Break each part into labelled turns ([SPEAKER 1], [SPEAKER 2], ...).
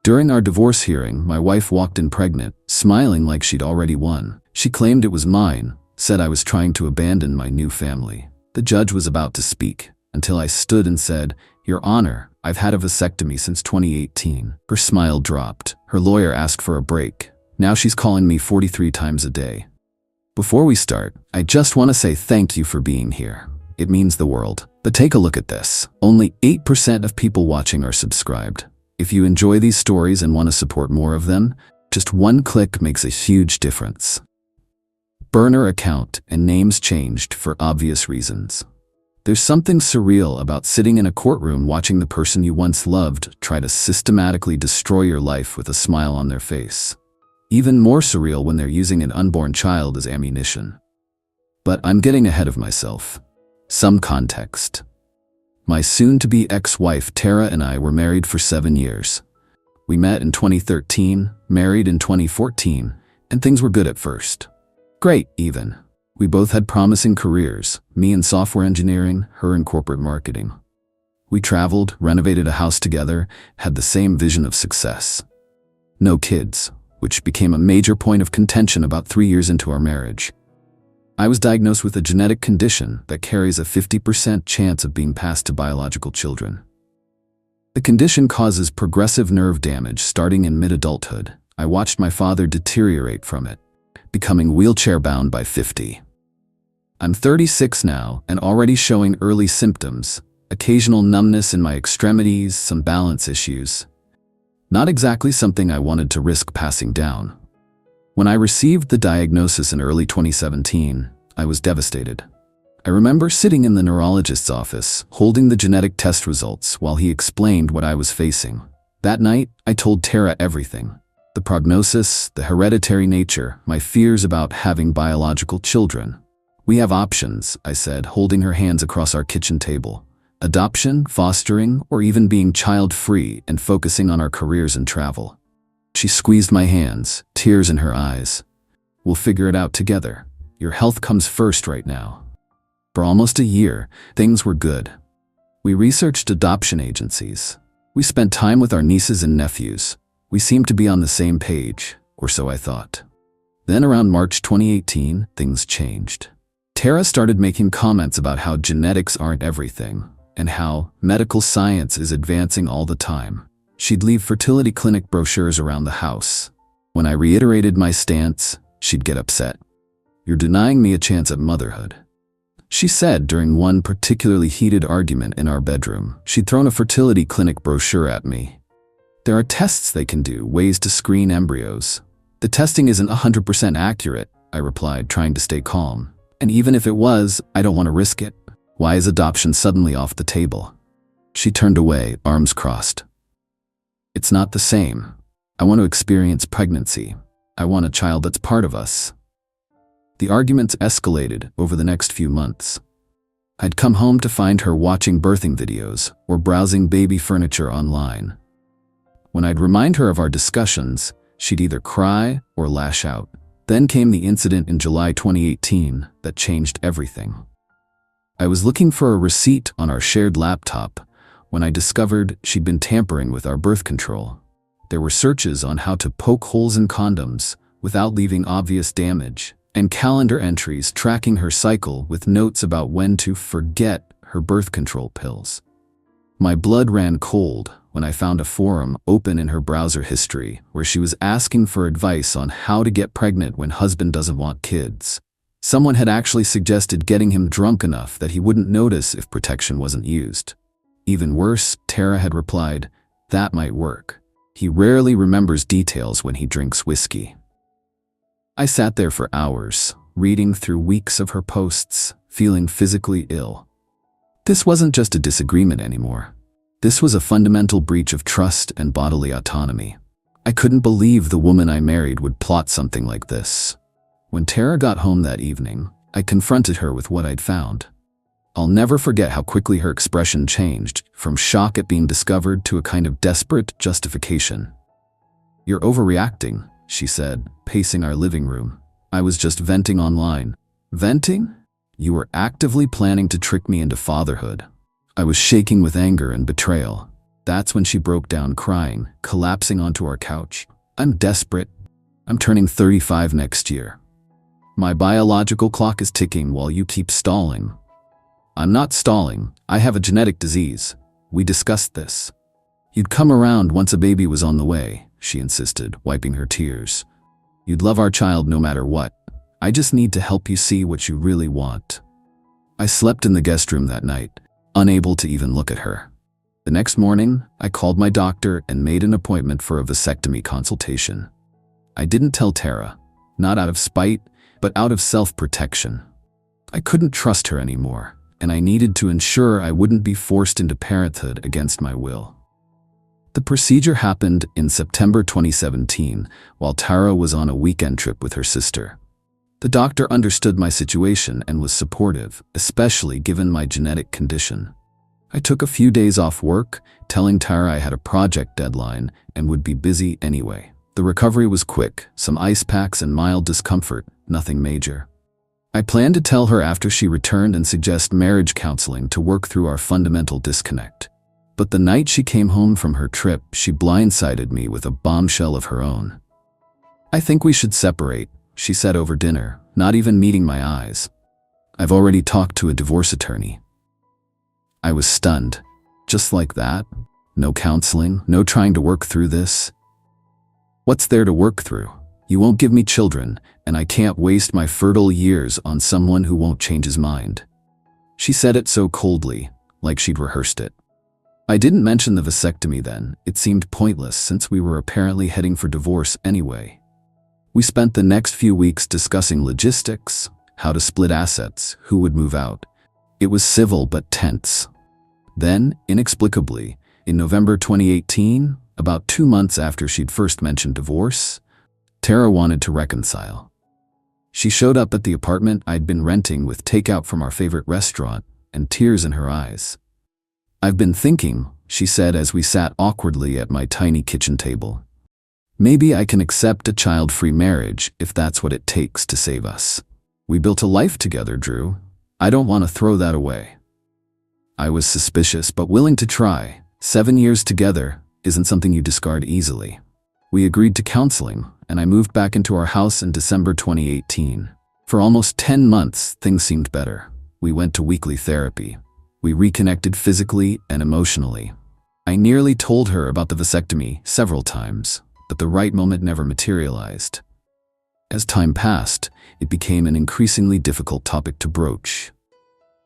[SPEAKER 1] During our divorce hearing, my wife walked in pregnant, smiling like she'd already won. She claimed it was mine, said I was trying to abandon my new family. The judge was about to speak, until I stood and said, "Your Honor, I've had a vasectomy since 2018. Her smile dropped. Her lawyer asked for a break. Now she's calling me 43 times a day. Before we start, I just want to say thank you for being here. It means the world. But take a look at this. Only 8% of people watching are subscribed. If you enjoy these stories and want to support more of them, just one click makes a huge difference." Burner account and names changed for obvious reasons. There's something surreal about sitting in a courtroom watching the person you once loved try to systematically destroy your life with a smile on their face. Even more surreal when they're using an unborn child as ammunition. But I'm getting ahead of myself. Some context. My soon-to-be ex-wife Tara and I were married for 7 years. We met in 2013, married in 2014, and things were good at first. Great, even. We both had promising careers, me in software engineering, her in corporate marketing. We traveled, renovated a house together, had the same vision of success. No kids, which became a major point of contention about 3 years into our marriage. I was diagnosed with a genetic condition that carries a 50% chance of being passed to biological children. The condition causes progressive nerve damage starting in mid-adulthood. I watched my father deteriorate from it, becoming wheelchair-bound by 50. I'm 36 now and already showing early symptoms, occasional numbness in my extremities, some balance issues. Not exactly something I wanted to risk passing down. When I received the diagnosis in early 2017, I was devastated. I remember sitting in the neurologist's office, holding the genetic test results while he explained what I was facing. That night, I told Tara everything. The prognosis, the hereditary nature, my fears about having biological children. "We have options," I said, holding her hands across our kitchen table. "Adoption, fostering, or even being child-free and focusing on our careers and travel." She squeezed my hands, tears in her eyes. "We'll figure it out together. Your health comes first right now." For almost a year, things were good. We researched adoption agencies. We spent time with our nieces and nephews. We seemed to be on the same page, or so I thought. Then around March 2018, things changed. Tara started making comments about how genetics aren't everything, and how medical science is advancing all the time. She'd leave fertility clinic brochures around the house. When I reiterated my stance, she'd get upset. "You're denying me a chance at motherhood," she said during one particularly heated argument in our bedroom. She'd thrown a fertility clinic brochure at me. "There are tests they can do, ways to screen embryos. The testing isn't 100% accurate," I replied, trying to stay calm. "And even if it was, I don't want to risk it. Why is adoption suddenly off the table?" She turned away, arms crossed. "It's not the same. I want to experience pregnancy. I want a child that's part of us." The arguments escalated over the next few months. I'd come home to find her watching birthing videos or browsing baby furniture online. When I'd remind her of our discussions, she'd either cry or lash out. Then came the incident in July 2018 that changed everything. I was looking for a receipt on our shared laptop when I discovered she'd been tampering with our birth control. There were searches on how to poke holes in condoms without leaving obvious damage, and calendar entries tracking her cycle with notes about when to forget her birth control pills. My blood ran cold when I found a forum open in her browser history where she was asking for advice on how to get pregnant when husband doesn't want kids. Someone had actually suggested getting him drunk enough that he wouldn't notice if protection wasn't used. Even worse, Tara had replied, "That might work. He rarely remembers details when he drinks whiskey." I sat there for hours, reading through weeks of her posts, feeling physically ill. This wasn't just a disagreement anymore. This was a fundamental breach of trust and bodily autonomy. I couldn't believe the woman I married would plot something like this. When Tara got home that evening, I confronted her with what I'd found. I'll never forget how quickly her expression changed, from shock at being discovered to a kind of desperate justification. "You're overreacting," she said, pacing our living room. "I was just venting online." "Venting? You were actively planning to trick me into fatherhood." I was shaking with anger and betrayal. That's when she broke down crying, collapsing onto our couch. I'm desperate. I'm turning 35 next year. My biological clock is ticking while you keep stalling. I'm not stalling. I have a genetic disease. We discussed this. You'd come around once a baby was on the way, she insisted, wiping her tears. You'd love our child no matter what. I just need to help you see what you really want. I slept in the guest room that night, unable to even look at her. The next morning, I called my doctor and made an appointment for a vasectomy consultation. I didn't tell Tara, not out of spite, but out of self-protection. I couldn't trust her anymore, and I needed to ensure I wouldn't be forced into parenthood against my will. The procedure happened in September 2017, while Tara was on a weekend trip with her sister. The doctor understood my situation and was supportive, especially given my genetic condition. I took a few days off work, telling Tara I had a project deadline and would be busy anyway. The recovery was quick, some ice packs and mild discomfort, nothing major. I planned to tell her after she returned and suggest marriage counseling to work through our fundamental disconnect. But the night she came home from her trip, she blindsided me with a bombshell of her own. I think we should separate, she said over dinner, not even meeting my eyes. I've already talked to a divorce attorney. I was stunned. Just like that? No counseling, no trying to work through this? What's there to work through? You won't give me children, and I can't waste my fertile years on someone who won't change his mind. She said it so coldly, like she'd rehearsed it. I didn't mention the vasectomy then. It seemed pointless since we were apparently heading for divorce anyway. We spent the next few weeks discussing logistics, how to split assets, who would move out. It was civil but tense. Then, inexplicably, in November 2018, about 2 months after she'd first mentioned divorce, Tara wanted to reconcile. She showed up at the apartment I'd been renting with takeout from our favorite restaurant and tears in her eyes. I've been thinking, she said as we sat awkwardly at my tiny kitchen table. Maybe I can accept a child-free marriage if that's what it takes to save us. We built a life together, Drew. I don't want to throw that away. I was suspicious but willing to try. 7 years together isn't something you discard easily. We agreed to counseling, and I moved back into our house in December 2018. For almost 10 months, things seemed better. We went to weekly therapy. We reconnected physically and emotionally. I nearly told her about the vasectomy several times, but the right moment never materialized. As time passed, it became an increasingly difficult topic to broach,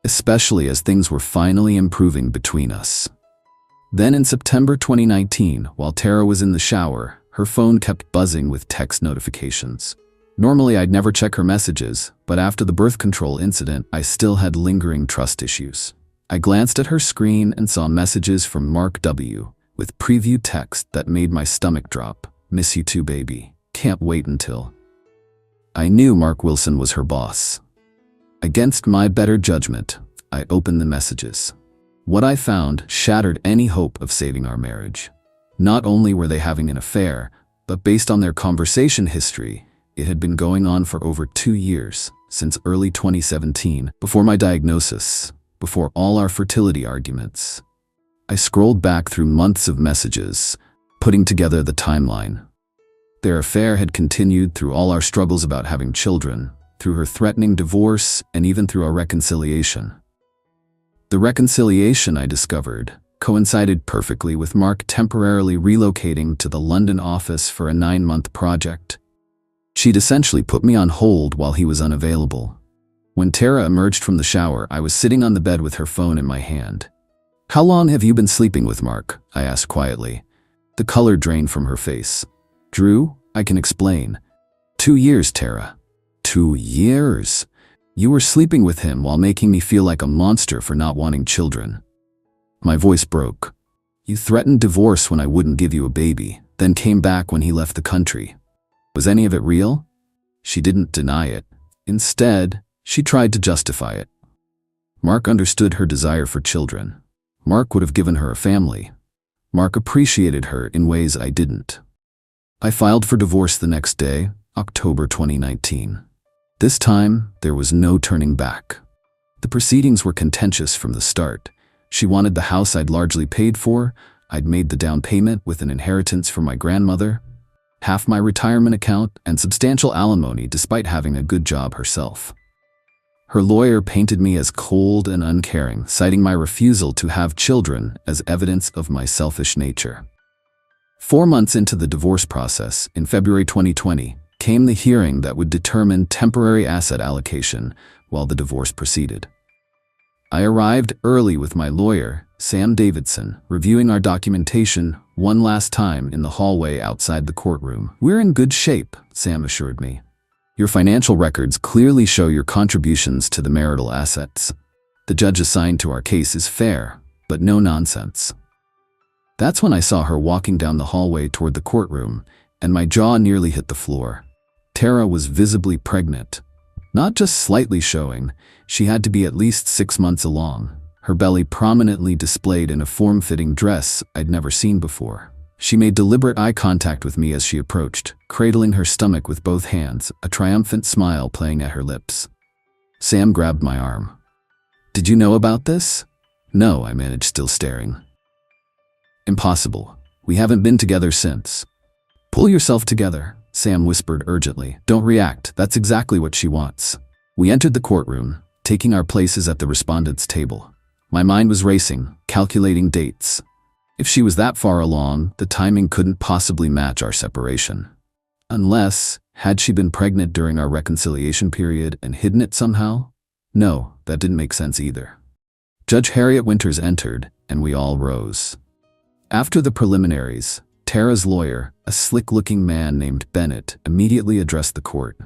[SPEAKER 1] especially as things were finally improving between us. Then in September 2019, while Tara was in the shower, her phone kept buzzing with text notifications. Normally I'd never check her messages, but after the birth control incident, I still had lingering trust issues. I glanced at her screen and saw messages from Mark W. with preview text that made my stomach drop. Miss you too, baby. Can't wait until. I knew Mark Wilson was her boss. Against my better judgment, I opened the messages. What I found shattered any hope of saving our marriage. Not only were they having an affair, but based on their conversation history, it had been going on for over 2 years, since early 2017, before my diagnosis, before all our fertility arguments. I scrolled back through months of messages, putting together the timeline. Their affair had continued through all our struggles about having children, through her threatening divorce, and even through our reconciliation. The reconciliation, I discovered, coincided perfectly with Mark temporarily relocating to the London office for a 9-month project. She'd essentially put me on hold while he was unavailable. When Tara emerged from the shower, I was sitting on the bed with her phone in my hand. "How long have you been sleeping with Mark?" I asked quietly. The color drained from her face. "Drew, I can explain." 2 years, Tara." 2 years? You were sleeping with him while making me feel like a monster for not wanting children. My voice broke. You threatened divorce when I wouldn't give you a baby, then came back when he left the country. Was any of it real? She didn't deny it. Instead, she tried to justify it. Mark understood her desire for children. Mark would have given her a family. Mark appreciated her in ways I didn't. I filed for divorce the next day, October 2019. This time, there was no turning back. The proceedings were contentious from the start. She wanted the house I'd largely paid for, I'd made the down payment with an inheritance from my grandmother, half my retirement account, and substantial alimony despite having a good job herself. Her lawyer painted me as cold and uncaring, citing my refusal to have children as evidence of my selfish nature. 4 months into the divorce process, in February 2020, came the hearing that would determine temporary asset allocation while the divorce proceeded. I arrived early with my lawyer, Sam Davidson, reviewing our documentation one last time in the hallway outside the courtroom. "We're in good shape," Sam assured me. "Your financial records clearly show your contributions to the marital assets. The judge assigned to our case is fair, but no nonsense." That's when I saw her walking down the hallway toward the courtroom, and my jaw nearly hit the floor. Tara was visibly pregnant. Not just slightly showing, she had to be at least 6 months along, her belly prominently displayed in a form-fitting dress I'd never seen before. She made deliberate eye contact with me as she approached, cradling her stomach with both hands, a triumphant smile playing at her lips. Sam grabbed my arm. "Did you know about this?" "No," I managed, still staring. "Impossible. We haven't been together since." "Pull yourself together," Sam whispered urgently. "Don't react. That's exactly what she wants." We entered the courtroom, taking our places at the respondent's table. My mind was racing, calculating dates. If she was that far along, the timing couldn't possibly match our separation. Unless, had she been pregnant during our reconciliation period and hidden it somehow? No, that didn't make sense either. Judge Harriet Winters entered, and we all rose. After the preliminaries, Tara's lawyer, a slick-looking man named Bennett, immediately addressed the court.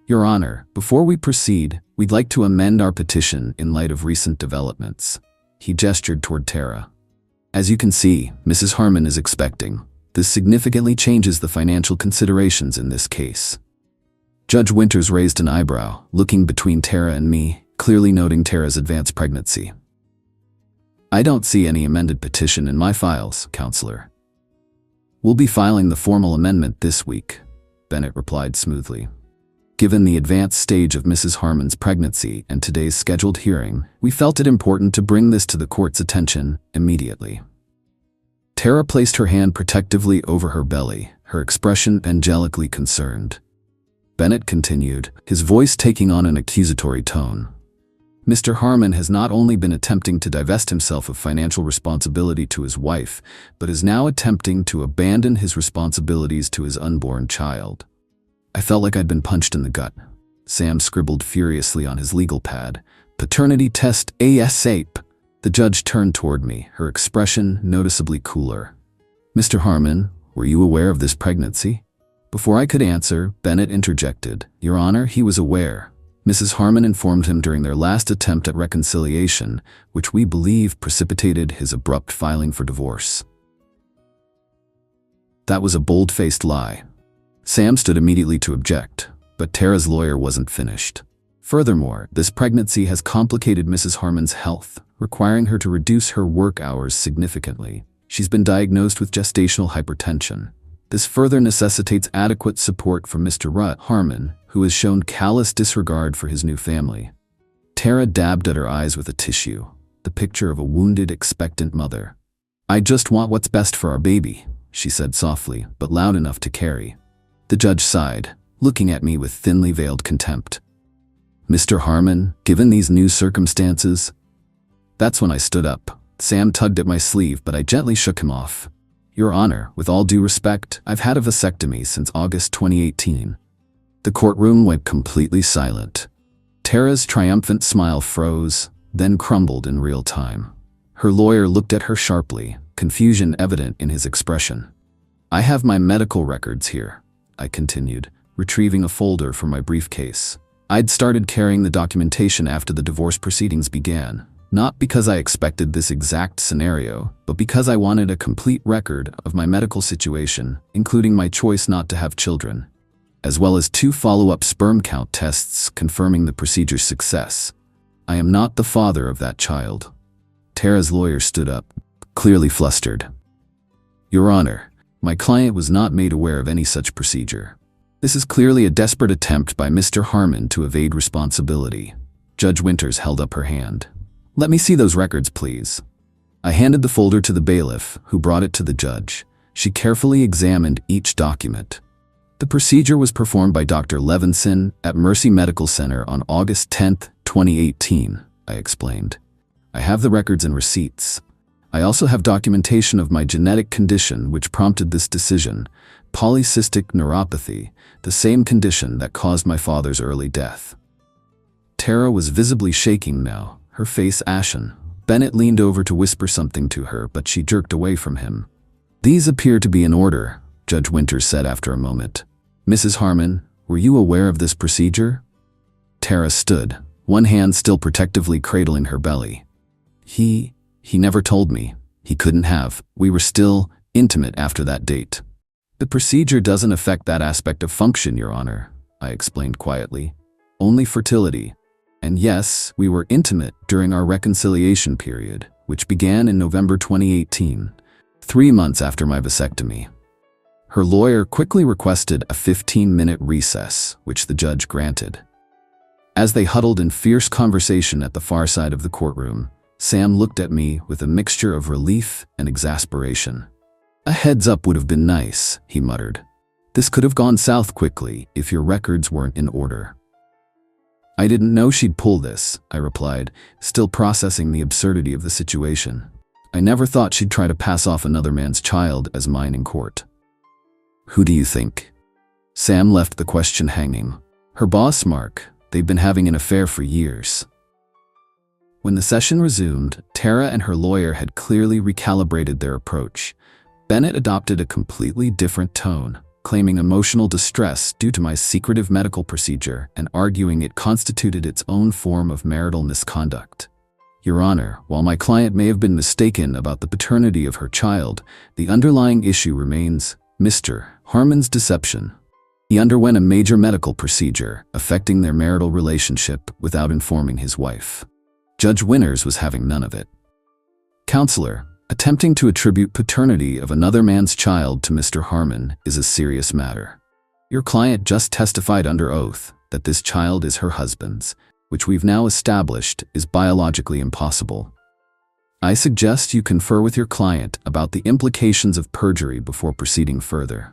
[SPEAKER 1] "Your Honor, before we proceed, we'd like to amend our petition in light of recent developments." He gestured toward Tara. "As you can see, Mrs. Harmon is expecting. This significantly changes the financial considerations in this case." Judge Winters raised an eyebrow, looking between Tara and me, clearly noting Tara's advanced pregnancy. "I don't see any amended petition in my files, Counselor." "We'll be filing the formal amendment this week," Bennett replied smoothly. Given the advanced stage of Mrs. Harmon's pregnancy and today's scheduled hearing, we felt it important to bring this to the court's attention immediately. Tara placed her hand protectively over her belly, her expression angelically concerned. Bennett continued, his voice taking on an accusatory tone. "Mr. Harmon has not only been attempting to divest himself of financial responsibility to his wife, but is now attempting to abandon his responsibilities to his unborn child." I felt like I'd been punched in the gut. Sam scribbled furiously on his legal pad. "Paternity test ASAP." The judge turned toward me, her expression noticeably cooler. "Mr. Harmon, were you aware of this pregnancy?" Before I could answer, Bennett interjected. "Your Honor, he was aware. Mrs. Harmon informed him during their last attempt at reconciliation, which we believe precipitated his abrupt filing for divorce." That was a bold-faced lie. Sam stood immediately to object, but Tara's lawyer wasn't finished. Furthermore, this pregnancy has complicated Mrs. Harmon's health, requiring her to reduce her work hours significantly. She's been diagnosed with gestational hypertension. This further necessitates adequate support from Mr. Rutt Harmon, who has shown callous disregard for his new family. Tara dabbed at her eyes with a tissue, the picture of a wounded, expectant mother. "I just want what's best for our baby," she said softly, but loud enough to carry. The judge sighed, looking at me with thinly veiled contempt. "Mr. Harmon, given these new circumstances..." That's when I stood up. Sam tugged at my sleeve, but I gently shook him off. "Your Honor, with all due respect, I've had a vasectomy since August 2018. The courtroom went completely silent. Tara's triumphant smile froze, then crumbled in real time. Her lawyer looked at her sharply, confusion evident in his expression. "I have my medical records here," I continued, retrieving a folder from my briefcase. I'd started carrying the documentation after the divorce proceedings began, not because I expected this exact scenario, but because I wanted a complete record of my medical situation, including my choice not to have children, as well as 2 follow-up sperm count tests confirming the procedure's success. I am not the father of that child. Tara's lawyer stood up, clearly flustered. "Your Honor, my client was not made aware of any such procedure. This is clearly a desperate attempt by Mr. Harmon to evade responsibility." Judge Winters held up her hand. "Let me see those records, please." I handed the folder to the bailiff, who brought it to the judge. She carefully examined each document. The procedure was performed by Dr. Levinson at Mercy Medical Center on August 10, 2018, I explained. I have the records and receipts. I also have documentation of my genetic condition which prompted this decision, polycystic neuropathy, the same condition that caused my father's early death. Tara was visibly shaking now, her face ashen. Bennett leaned over to whisper something to her, but she jerked away from him. "These appear to be in order," Judge Winters said after a moment. "Mrs. Harmon, were you aware of this procedure?" Tara stood, one hand still protectively cradling her belly. He never told me. He couldn't have. We were still intimate after that date." "The procedure doesn't affect that aspect of function, Your Honor," I explained quietly. "Only fertility. And yes, we were intimate during our reconciliation period, which began in November 2018, 3 months after my vasectomy." Her lawyer quickly requested a 15-minute recess, which the judge granted. As they huddled in fierce conversation at the far side of the courtroom, Sam looked at me with a mixture of relief and exasperation. "A heads up would have been nice," he muttered. "This could have gone south quickly if your records weren't in order." "I didn't know she'd pull this," I replied, still processing the absurdity of the situation. "I never thought she'd try to pass off another man's child as mine in court." "Who do you think?" Sam left the question hanging. "Her boss, Mark. They've been having an affair for years." When the session resumed, Tara and her lawyer had clearly recalibrated their approach. Bennett adopted a completely different tone, claiming emotional distress due to my secretive medical procedure and arguing it constituted its own form of marital misconduct. "Your Honor, while my client may have been mistaken about the paternity of her child, the underlying issue remains Mr. Harmon's deception. He underwent a major medical procedure affecting their marital relationship without informing his wife. Judge Winters was having none of it. Counselor, attempting to attribute paternity of another man's child to Mr. Harmon is a serious matter. Your client just testified under oath that this child is her husband's, which we've now established is biologically impossible. I suggest you confer with your client about the implications of perjury before proceeding further."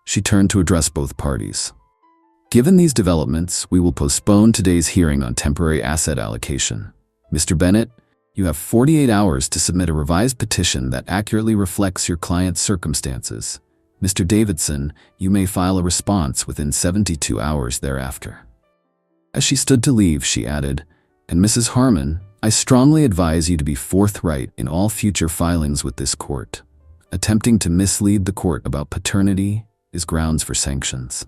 [SPEAKER 1] She turned to address both parties. "Given these developments, we will postpone today's hearing on temporary asset allocation. Mr. Bennett, you have 48 hours to submit a revised petition that accurately reflects your client's circumstances. Mr. Davidson, you may file a response within 72 hours thereafter." As she stood to leave, she added, "And Mrs. Harmon, I strongly advise you to be forthright in all future filings with this court. Attempting to mislead the court about paternity is grounds for sanctions."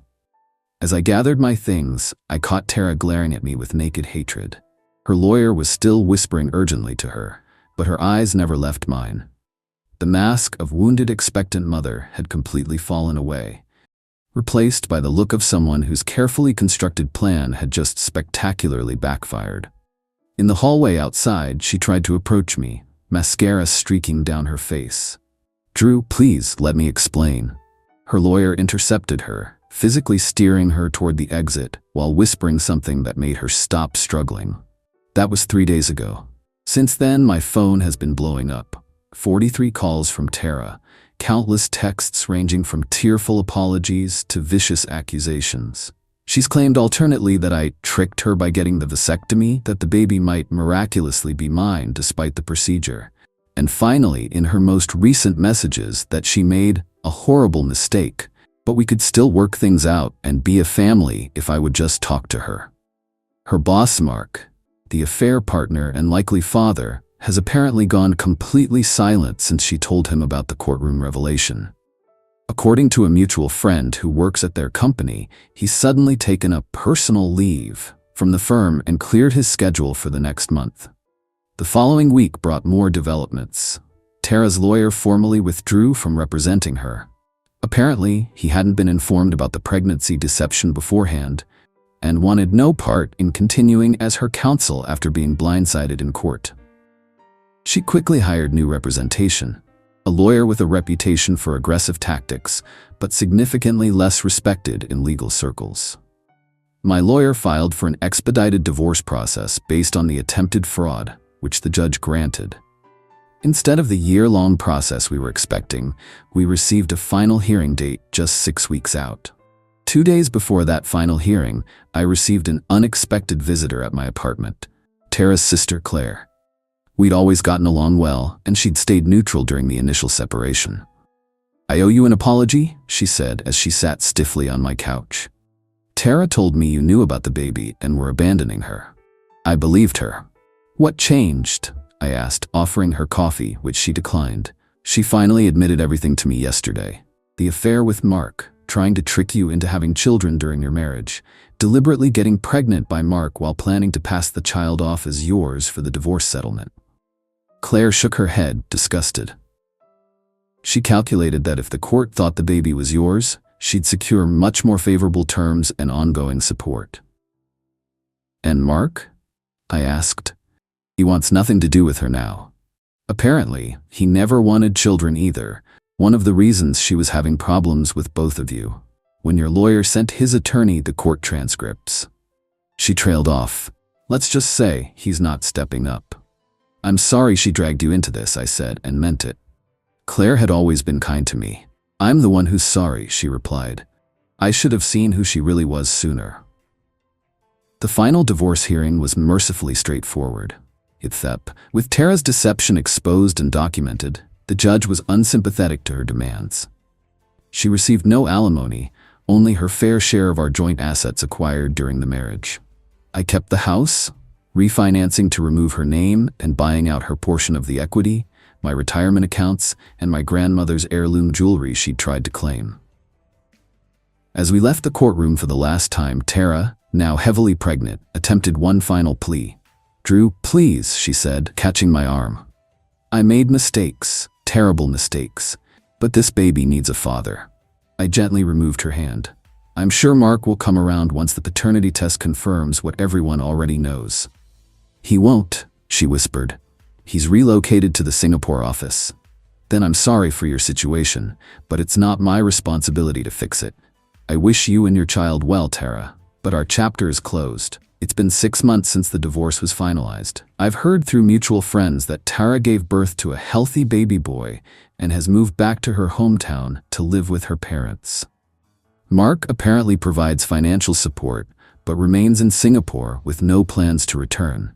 [SPEAKER 1] As I gathered my things, I caught Tara glaring at me with naked hatred. Her lawyer was still whispering urgently to her, but her eyes never left mine. The mask of wounded expectant mother had completely fallen away, replaced by the look of someone whose carefully constructed plan had just spectacularly backfired. In the hallway outside, she tried to approach me, mascara streaking down her face. "Drew, please let me explain." Her lawyer intercepted her, physically steering her toward the exit while whispering something that made her stop struggling. That was 3 days ago. Since then, my phone has been blowing up. 43 calls from Tara, countless texts ranging from tearful apologies to vicious accusations. She's claimed alternately that I tricked her by getting the vasectomy, that the baby might miraculously be mine despite the procedure, and finally, in her most recent messages, that she made a horrible mistake, but we could still work things out and be a family if I would just talk to her. Her boss, Mark, the affair partner and likely father, has apparently gone completely silent since she told him about the courtroom revelation. According to a mutual friend who works at their company, he's suddenly taken a personal leave from the firm and cleared his schedule for the next month. The following week brought more developments. Tara's lawyer formally withdrew from representing her. Apparently, he hadn't been informed about the pregnancy deception beforehand and wanted no part in continuing as her counsel after being blindsided in court. She quickly hired new representation, a lawyer with a reputation for aggressive tactics, but significantly less respected in legal circles. My lawyer filed for an expedited divorce process based on the attempted fraud, which the judge granted. Instead of the year-long process we were expecting, we received a final hearing date just 6 weeks out. 2 days before that final hearing, I received an unexpected visitor at my apartment, Tara's sister Claire. We'd always gotten along well, and she'd stayed neutral during the initial separation. "I owe you an apology," she said as she sat stiffly on my couch. "Tara told me you knew about the baby and were abandoning her." I believed her. "What changed?" I asked, offering her coffee, which she declined. "She finally admitted everything to me yesterday. The affair with Mark, trying to trick you into having children during your marriage, deliberately getting pregnant by Mark while planning to pass the child off as yours for the divorce settlement." Claire shook her head, disgusted. She calculated that if the court thought the baby was yours, she'd secure much more favorable terms and ongoing support. "And Mark?" I asked. "He wants nothing to do with her now. Apparently, he never wanted children either, one of the reasons she was having problems with both of you. When your lawyer sent his attorney the court transcripts." She trailed off. "Let's just say he's not stepping up." "I'm sorry she dragged you into this," I said, and meant it. Claire had always been kind to me. "I'm the one who's sorry," she replied. "I should have seen who she really was sooner." The final divorce hearing was mercifully straightforward. With Tara's deception exposed and documented, the judge was unsympathetic to her demands. She received no alimony, only her fair share of our joint assets acquired during the marriage. I kept the house, refinancing to remove her name and buying out her portion of the equity, my retirement accounts, and my grandmother's heirloom jewelry she'd tried to claim. As we left the courtroom for the last time, Tara, now heavily pregnant, attempted one final plea. "Drew, please," she said, catching my arm. "I made mistakes, terrible mistakes, but this baby needs a father." I gently removed her hand. "I'm sure Mark will come around once the paternity test confirms what everyone already knows." "He won't," she whispered. "He's relocated to the Singapore office." "Then I'm sorry for your situation, but it's not my responsibility to fix it. I wish you and your child well, Tara, but our chapter is closed. It's been 6 months since the divorce was finalized. I've heard through mutual friends that Tara gave birth to a healthy baby boy and has moved back to her hometown to live with her parents. Mark apparently provides financial support, but remains in Singapore with no plans to return.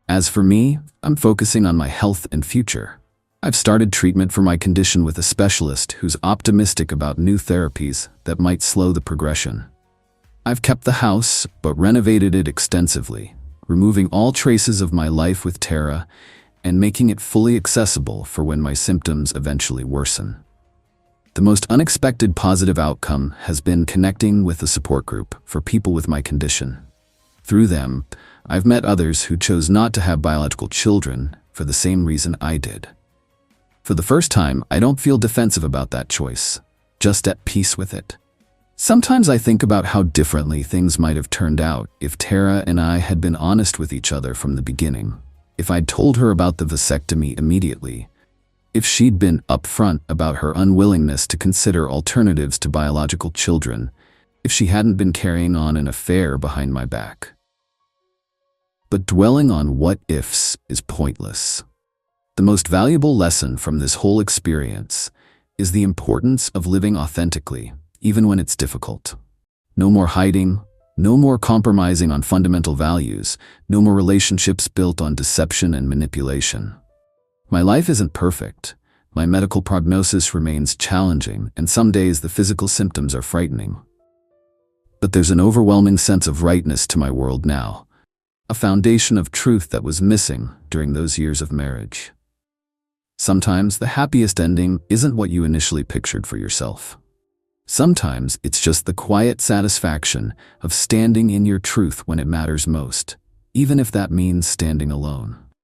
[SPEAKER 1] As for me, I'm focusing on my health and future. I've started treatment for my condition with a specialist who's optimistic about new therapies that might slow the progression. I've kept the house, but renovated it extensively, removing all traces of my life with Tara and making it fully accessible for when my symptoms eventually worsen. The most unexpected positive outcome has been connecting with a support group for people with my condition. Through them, I've met others who chose not to have biological children for the same reason I did. For the first time, I don't feel defensive about that choice, just at peace with it. Sometimes I think about how differently things might have turned out if Tara and I had been honest with each other from the beginning, if I'd told her about the vasectomy immediately, if she'd been upfront about her unwillingness to consider alternatives to biological children, if she hadn't been carrying on an affair behind my back. But dwelling on what ifs is pointless. The most valuable lesson from this whole experience is the importance of living authentically, even when it's difficult. No more hiding, no more compromising on fundamental values, no more relationships built on deception and manipulation. My life isn't perfect. My medical prognosis remains challenging, and some days the physical symptoms are frightening. But there's an overwhelming sense of rightness to my world now, a foundation of truth that was missing during those years of marriage. Sometimes the happiest ending isn't what you initially pictured for yourself. Sometimes it's just the quiet satisfaction of standing in your truth when it matters most, even if that means standing alone.